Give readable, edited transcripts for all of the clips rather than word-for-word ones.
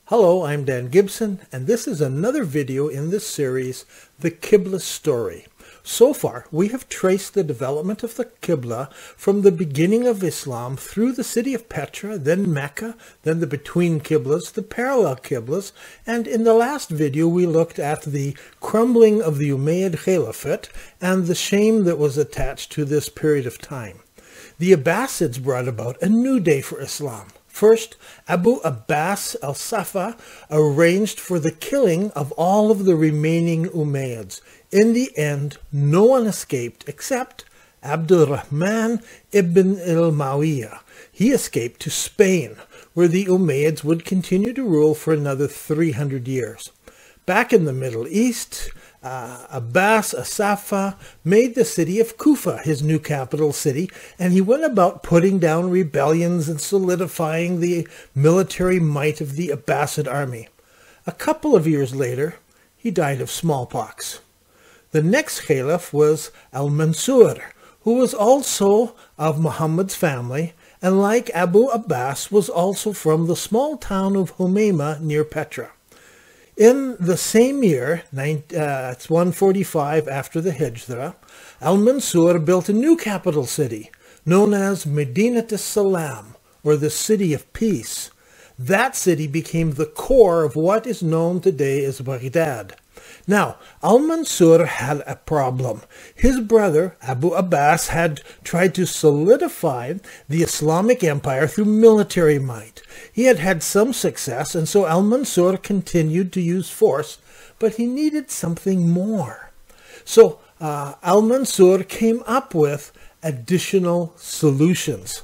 Hello, I'm Dan Gibson, and this is another video in this series, The Qibla Story. So far, we have traced the development of the Qibla from the beginning of Islam through the city of Petra, then Mecca, then the between Qiblas, the parallel Qiblas, and in the last video we looked at the crumbling of the Umayyad Caliphate and the shame that was attached to this period of time. The Abbasids brought about a new day for Islam. First, Abu Abbas al-Safa arranged for the killing of all of the remaining Umayyads. In the end, no one escaped except al-Rahman ibn al-Mawiyah. He escaped to Spain, where the Umayyads would continue to rule for another 300 years. Back in the Middle East, Abbas al-Safa made the city of Kufa his new capital city, and he went about putting down rebellions and solidifying the military might of the Abbasid army. A couple of years later, he died of smallpox. The next caliph was Al-Mansur, who was also of Muhammad's family, and like Abu Abbas was also from the small town of Humayma near Petra. In the same year, it's 145 after the Hijrah, Al-Mansur built a new capital city, known as Medinat as-Salam, or the City of Peace. That city became the core of what is known today as Baghdad. Now, Al-Mansur had a problem. His brother, Abu Abbas, had tried to solidify the Islamic Empire through military might. He had had some success, and so Al-Mansur continued to use force, but he needed something more. So Al-Mansur came up with additional solutions.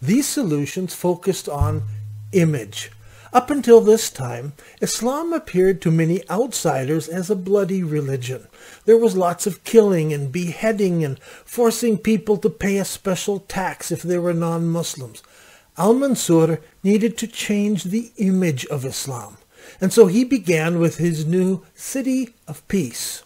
These solutions focused on image. Up until this time, Islam appeared to many outsiders as a bloody religion. There was lots of killing and beheading and forcing people to pay a special tax if they were non-Muslims. Al-Mansur needed to change the image of Islam, and so he began with his new City of Peace.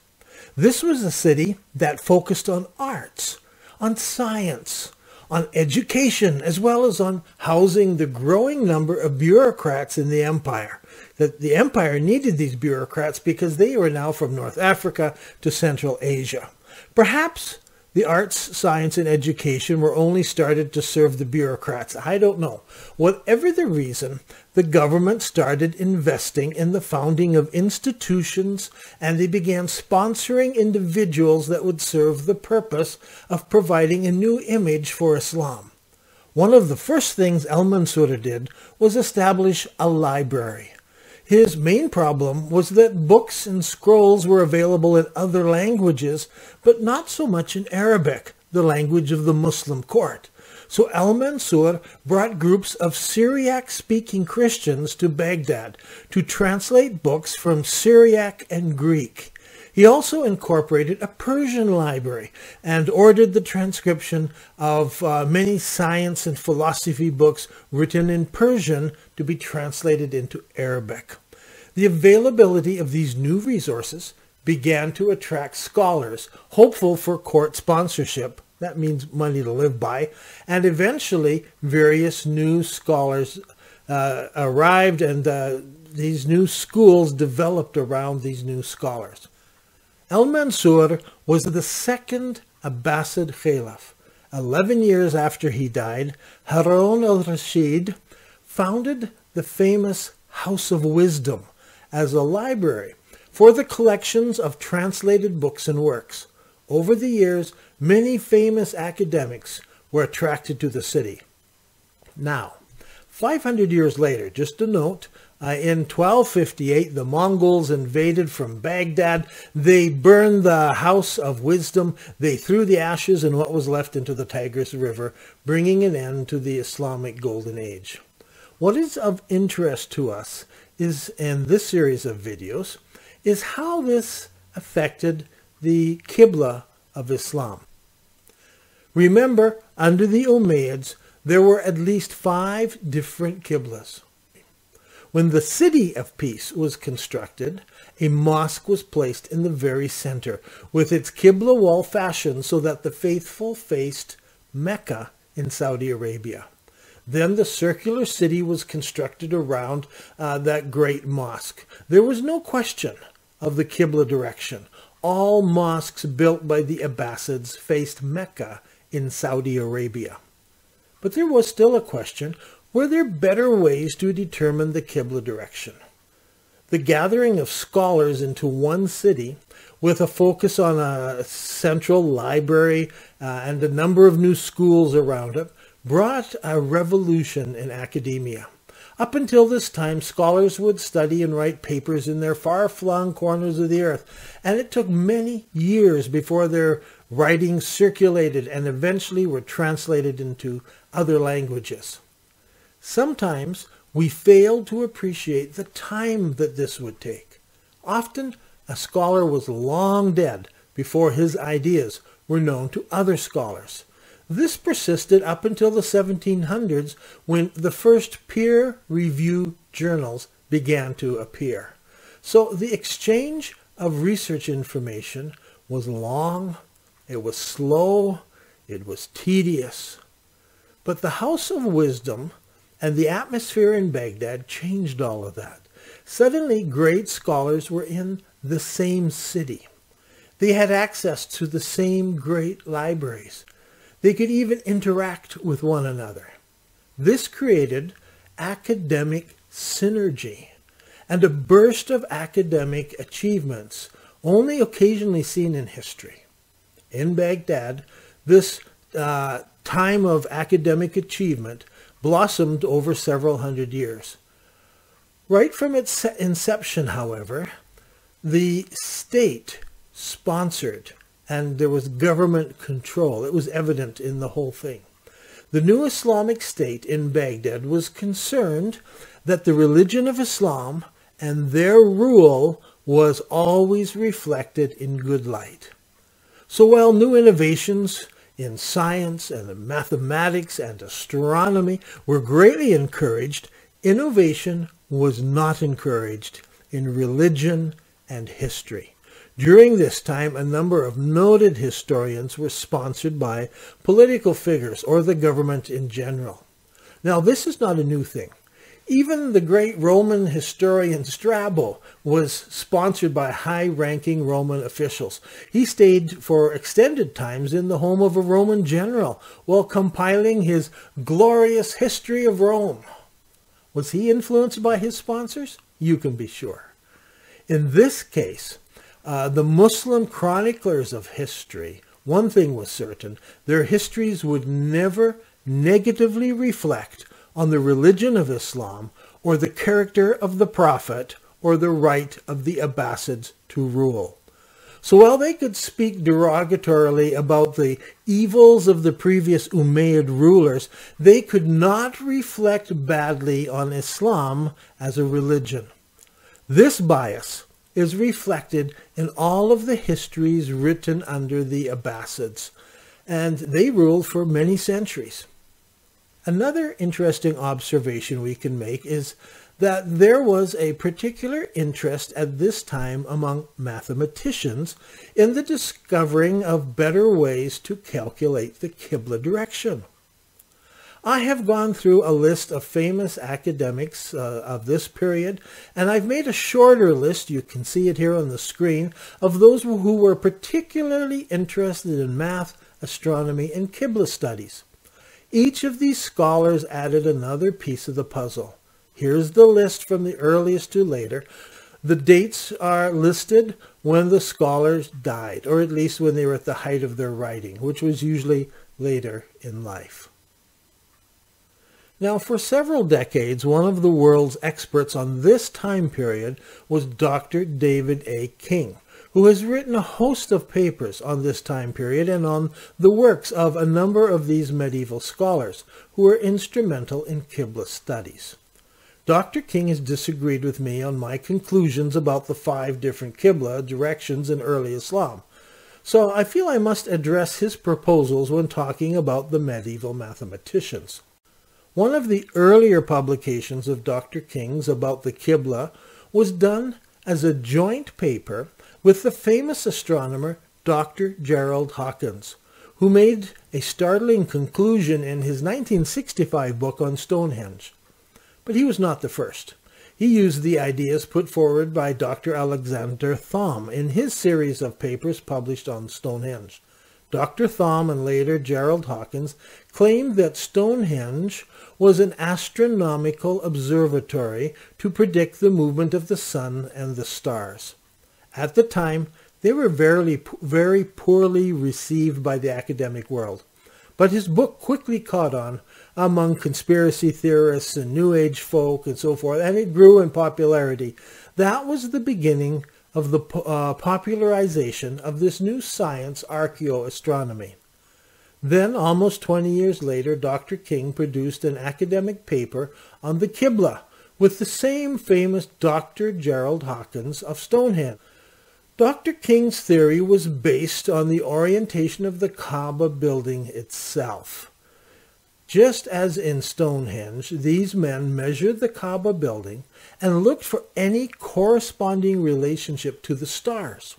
This was a city that focused on arts, on science, on education, as well as on housing the growing number of bureaucrats in the empire. That the empire needed these bureaucrats because they were now from North Africa to Central Asia. Perhaps the arts, science, and education were only started to serve the bureaucrats. I don't know. Whatever the reason, the government started investing in the founding of institutions, and they began sponsoring individuals that would serve the purpose of providing a new image for Islam. One of the first things Al-Mansur did was establish a library. His main problem was that books and scrolls were available in other languages, but not so much in Arabic, the language of the Muslim court. So Al-Mansur brought groups of Syriac-speaking Christians to Baghdad to translate books from Syriac and Greek. He also incorporated a Persian library and ordered the transcription of many science and philosophy books written in Persian to be translated into Arabic. The availability of these new resources began to attract scholars, hopeful for court sponsorship. That means money to live by. And eventually, various new scholars arrived, and these new schools developed around these new scholars. Al-Mansur was the second Abbasid Caliph. 11 years after he died, Harun al-Rashid founded the famous House of Wisdom as a library for the collections of translated books and works. Over the years, many famous academics were attracted to the city. Now, 500 years later, just a note, in 1258, the Mongols invaded from Baghdad. They burned the House of Wisdom. They threw the ashes and what was left into the Tigris River, bringing an end to the Islamic Golden Age. What is of interest to us is, in this series of videos, is how this affected the Qibla of Islam. Remember, under the Umayyads, there were at least 5 different Qiblas. When the City of Peace was constructed, a mosque was placed in the very center, with its Qibla wall fashioned so that the faithful faced Mecca in Saudi Arabia. Then the circular city was constructed around that great mosque. There was no question of the Qibla direction. All mosques built by the Abbasids faced Mecca in Saudi Arabia. But there was still a question: were there better ways to determine the Qibla direction? The gathering of scholars into one city, with a focus on a central library and a number of new schools around it, brought a revolution in academia. Up until this time, scholars would study and write papers in their far-flung corners of the earth, and it took many years before their writings circulated and eventually were translated into other languages. Sometimes we failed to appreciate the time that this would take. Often, a scholar was long dead before his ideas were known to other scholars. This persisted up until the 1700s, when the first peer-reviewed journals began to appear. So the exchange of research information was long, it was slow, it was tedious. But the House of Wisdom and the atmosphere in Baghdad changed all of that. Suddenly, great scholars were in the same city. They had access to the same great libraries. They could even interact with one another. This created academic synergy and a burst of academic achievements only occasionally seen in history. In Baghdad, this time of academic achievement blossomed over several hundred years. Right from its inception, however, the state sponsored and there was government control. It was evident in the whole thing. The new Islamic State in Baghdad was concerned that the religion of Islam and their rule was always reflected in good light. So while new innovations in science and mathematics and astronomy were greatly encouraged, innovation was not encouraged in religion and history. During this time, a number of noted historians were sponsored by political figures or the government in general. Now, this is not a new thing. Even the great Roman historian Strabo was sponsored by high-ranking Roman officials. He stayed for extended times in the home of a Roman general while compiling his glorious history of Rome. Was he influenced by his sponsors? You can be sure. In this case, the Muslim chroniclers of history, one thing was certain: their histories would never negatively reflect on the religion of Islam or the character of the Prophet or the right of the Abbasids to rule. So while they could speak derogatorily about the evils of the previous Umayyad rulers, they could not reflect badly on Islam as a religion. This bias is reflected in all of the histories written under the Abbasids, and they ruled for many centuries. Another interesting observation we can make is that there was a particular interest at this time among mathematicians in the discovering of better ways to calculate the Qibla direction. I have gone through a list of famous academics of this period, and I've made a shorter list, you can see it here on the screen, of those who were particularly interested in math, astronomy, and Qibla studies. Each of these scholars added another piece of the puzzle. Here's the list from the earliest to later. The dates are listed when the scholars died, or at least when they were at the height of their writing, which was usually later in life. Now, for several decades, one of the world's experts on this time period was Dr. David A. King, who has written a host of papers on this time period and on the works of a number of these medieval scholars who were instrumental in Qibla studies. Dr. King has disagreed with me on my conclusions about the 5 different Qibla directions in early Islam, so I feel I must address his proposals when talking about the medieval mathematicians. One of the earlier publications of Dr. King's about the Qibla was done as a joint paper with the famous astronomer Dr. Gerald Hawkins, who made a startling conclusion in his 1965 book on Stonehenge. But he was not the first. He used the ideas put forward by Dr. Alexander Thom in his series of papers published on Stonehenge. Dr. Thom and later Gerald Hawkins claimed that Stonehenge was an astronomical observatory to predict the movement of the sun and the stars. At the time, they were very poorly received by the academic world. But his book quickly caught on among conspiracy theorists and New Age folk and so forth, and it grew in popularity. That was the beginning of the popularization of this new science, archeo-astronomy. Then, almost 20 years later, Dr. King produced an academic paper on the Qibla with the same famous Dr. Gerald Hawkins of Stonehenge. Dr. King's theory was based on the orientation of the Kaaba building itself. Just as in Stonehenge, these men measured the Kaaba building and looked for any corresponding relationship to the stars.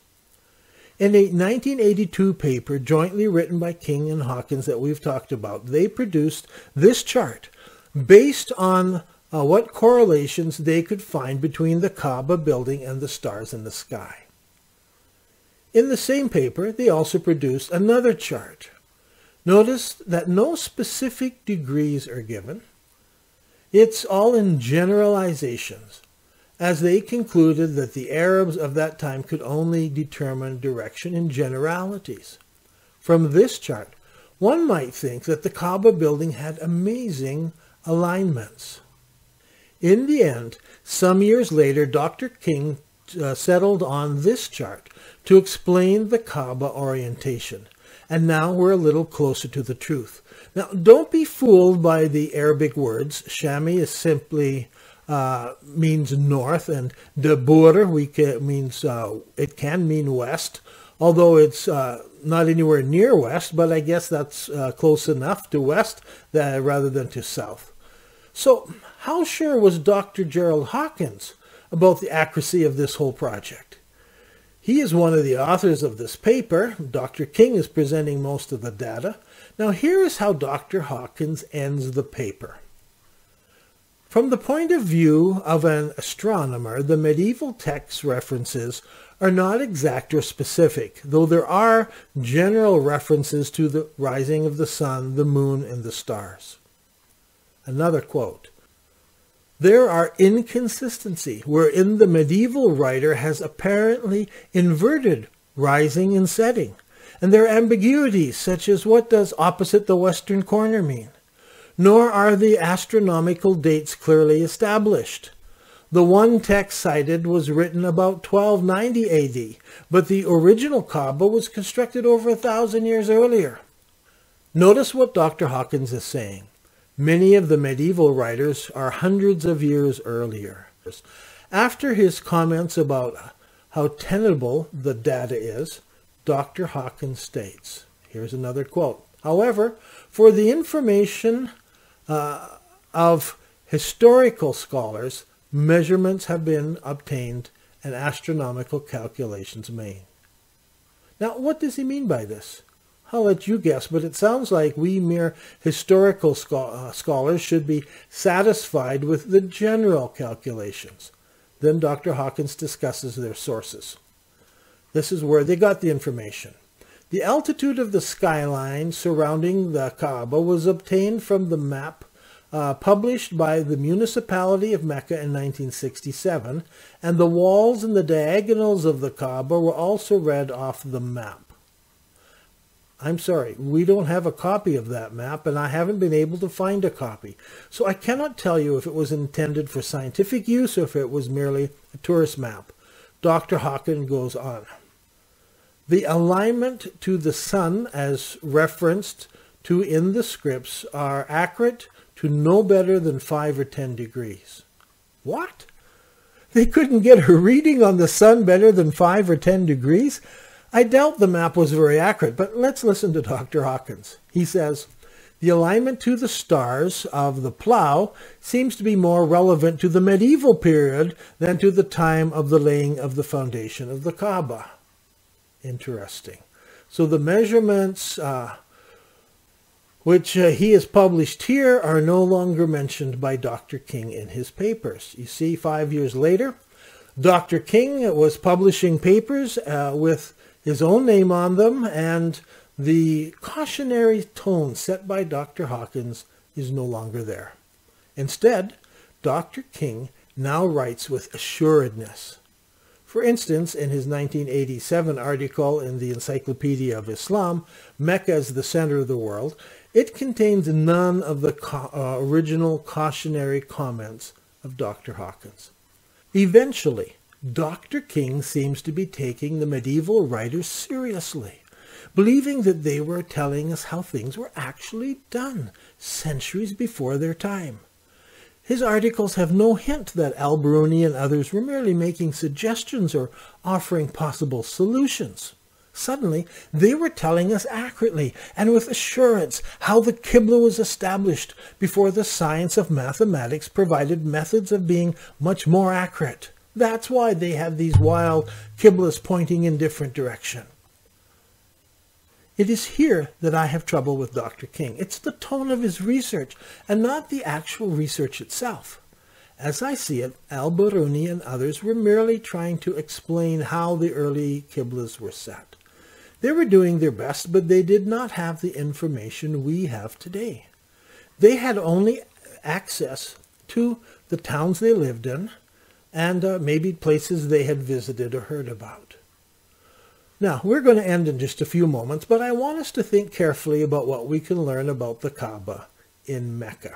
In a 1982 paper jointly written by King and Hawkins that we've talked about, they produced this chart based on what correlations they could find between the Kaaba building and the stars in the sky. In the same paper, they also produced another chart. Notice that no specific degrees are given. It's all in generalizations, as they concluded that the Arabs of that time could only determine direction in generalities. From this chart, one might think that the Kaaba building had amazing alignments. In the end, some years later, Dr. King settled on this chart to explain the Kaaba orientation. And now we're a little closer to the truth. Now, don't be fooled by the Arabic words. Shami is simply means north, and Dabur means it can mean west, although it's not anywhere near west, but I guess that's close enough to west rather than to south. So, how sure was Dr. Gerald Hawkins about the accuracy of this whole project? He is one of the authors of this paper. Dr. King is presenting most of the data. Now here is how Dr. Hawkins ends the paper. From the point of view of an astronomer, the medieval text references are not exact or specific, though there are general references to the rising of the sun, the moon, and the stars. Another quote. There are inconsistencies wherein the medieval writer has apparently inverted rising and setting, and there are ambiguities such as what does opposite the western corner mean? Nor are the astronomical dates clearly established. The one text cited was written about 1290 AD, but the original Kaaba was constructed over 1,000 years earlier. Notice what Dr. Hawkins is saying. Many of the medieval writers are hundreds of years earlier. After his comments about how tenable the data is, Dr. Hawkins states, here's another quote, however, for the information of historical scholars, measurements have been obtained and astronomical calculations made. Now, what does he mean by this? I'll let you guess, but it sounds like we mere historical scholars should be satisfied with the general calculations. Then Dr. Hawkins discusses their sources. This is where they got the information. The altitude of the skyline surrounding the Kaaba was obtained from the map published by the municipality of Mecca in 1967, and the walls and the diagonals of the Kaaba were also read off the map. I'm sorry, we don't have a copy of that map, and I haven't been able to find a copy. So I cannot tell you if it was intended for scientific use or if it was merely a tourist map. Dr. Hawkins goes on. The alignment to the sun, as referenced to in the scripts, are accurate to no better than 5 or 10 degrees. What? They couldn't get a reading on the sun better than 5 or 10 degrees? I doubt the map was very accurate, but let's listen to Dr. Hawkins. He says, the alignment to the stars of the plough seems to be more relevant to the medieval period than to the time of the laying of the foundation of the Kaaba. Interesting. So the measurements which he has published here, are no longer mentioned by Dr. King in his papers. You see, 5 years later, Dr. King was publishing papers with his own name on them, and the cautionary tone set by Dr. Hawkins is no longer there. Instead, Dr. King now writes with assuredness. For instance, in his 1987 article in the Encyclopedia of Islam, Mecca as the center of the world, it contains none of the original cautionary comments of Dr. Hawkins. Eventually, Dr. King seems to be taking the medieval writers seriously, believing that they were telling us how things were actually done centuries before their time. His articles have no hint that al-Biruni and others were merely making suggestions or offering possible solutions. Suddenly, they were telling us accurately and with assurance how the Qibla was established before the science of mathematics provided methods of being much more accurate. That's why they have these wild Qiblas pointing in different directions. It is here that I have trouble with Dr. King. It's the tone of his research and not the actual research itself. As I see it, al-Biruni and others were merely trying to explain how the early Qiblas were set. They were doing their best, but they did not have the information we have today. They had only access to the towns they lived in and maybe places they had visited or heard about. Now, we're going to end in just a few moments, but I want us to think carefully about what we can learn about the Kaaba in Mecca.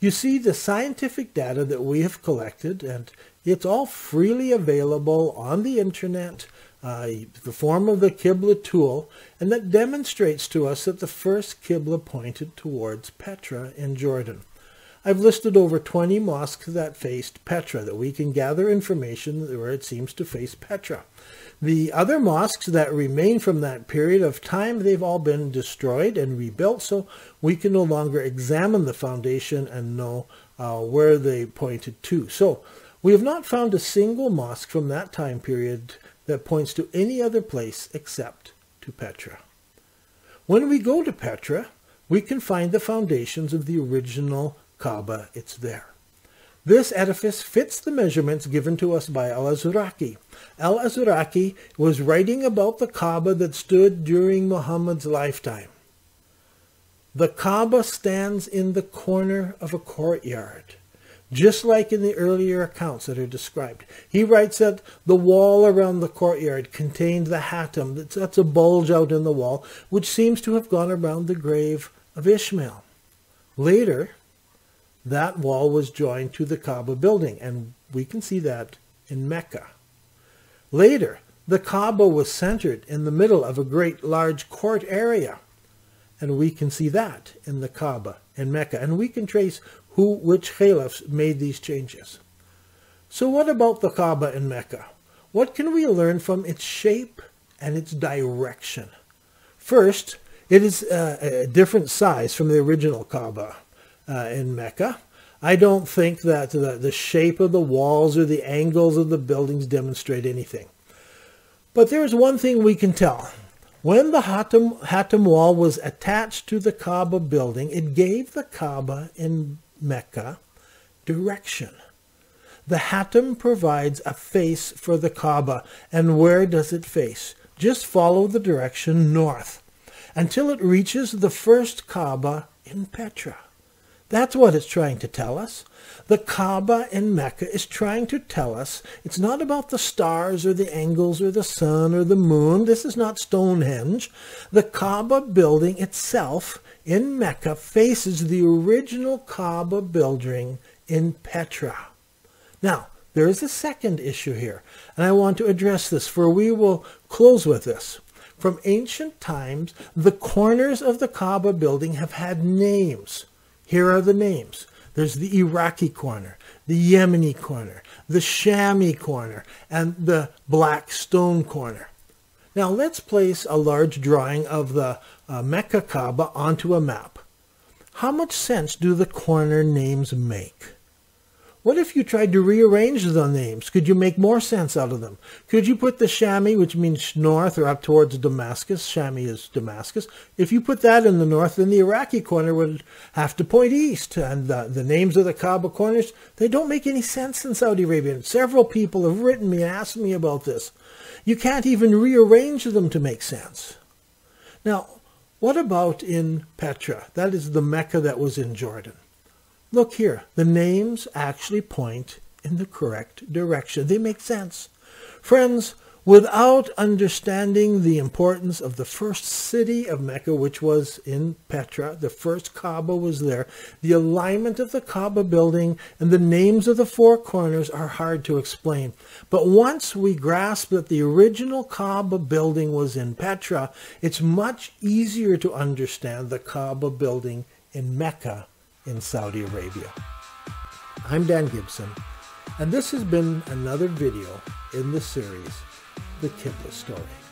You see, the scientific data that we have collected, and it's all freely available on the internet, the form of the Qibla tool, and that demonstrates to us that the first Qibla pointed towards Petra in Jordan. I've listed over 20 mosques that faced Petra, that we can gather information where it seems to face Petra. The other mosques that remain from that period of time, they've all been destroyed and rebuilt, so we can no longer examine the foundation and know where they pointed to. So we have not found a single mosque from that time period that points to any other place except to Petra. When we go to Petra, we can find the foundations of the original Kaaba. It's there. This edifice fits the measurements given to us by al-Azraqi. Al-Azraqi was writing about the Kaaba that stood during Muhammad's lifetime. The Kaaba stands in the corner of a courtyard, just like in the earlier accounts that are described. He writes that the wall around the courtyard contained the hatam, that's a bulge out in the wall, which seems to have gone around the grave of Ishmael. Later, that wall was joined to the Kaaba building, and we can see that in Mecca. Later, the Kaaba was centered in the middle of a great large court area, and we can see that in the Kaaba in Mecca, and we can trace which caliphs made these changes. So what about the Kaaba in Mecca? What can we learn from its shape and its direction? First, it is a different size from the original Kaaba in Mecca. I don't think that the shape of the walls or the angles of the buildings demonstrate anything. But there is one thing we can tell. When the hatam wall was attached to the Kaaba building, it gave the Kaaba in Mecca direction. The hatam provides a face for the Kaaba. And where does it face? Just follow the direction north until it reaches the first Kaaba in Petra. That's what it's trying to tell us. The Kaaba in Mecca is trying to tell us it's not about the stars or the angles or the sun or the moon. This is not Stonehenge. The Kaaba building itself in Mecca faces the original Kaaba building in Petra. Now, there is a second issue here, and I want to address this, for we will close with this. From ancient times, the corners of the Kaaba building have had names. Here are the names. There's the Iraqi Corner, the Yemeni Corner, the Shami Corner, and the Black Stone Corner. Now let's place a large drawing of the Mecca Kaaba onto a map. How much sense do the corner names make? What if you tried to rearrange the names? Could you make more sense out of them? Could you put the Shami, which means north or up towards Damascus, Shami is Damascus, if you put that in the north, then the Iraqi corner would have to point east. And the names of the Kaaba corners, they don't make any sense in Saudi Arabia. And several people have written me and asked me about this. You can't even rearrange them to make sense. Now, what about in Petra? That is the Mecca that was in Jordan. Look here, the names actually point in the correct direction. They make sense. Friends, without understanding the importance of the first city of Mecca, which was in Petra, the first Kaaba was there, the alignment of the Kaaba building and the names of the four corners are hard to explain. But once we grasp that the original Kaaba building was in Petra, it's much easier to understand the Kaaba building in Mecca in Saudi Arabia. I'm Dan Gibson, and this has been another video in the series, The Qibla Story.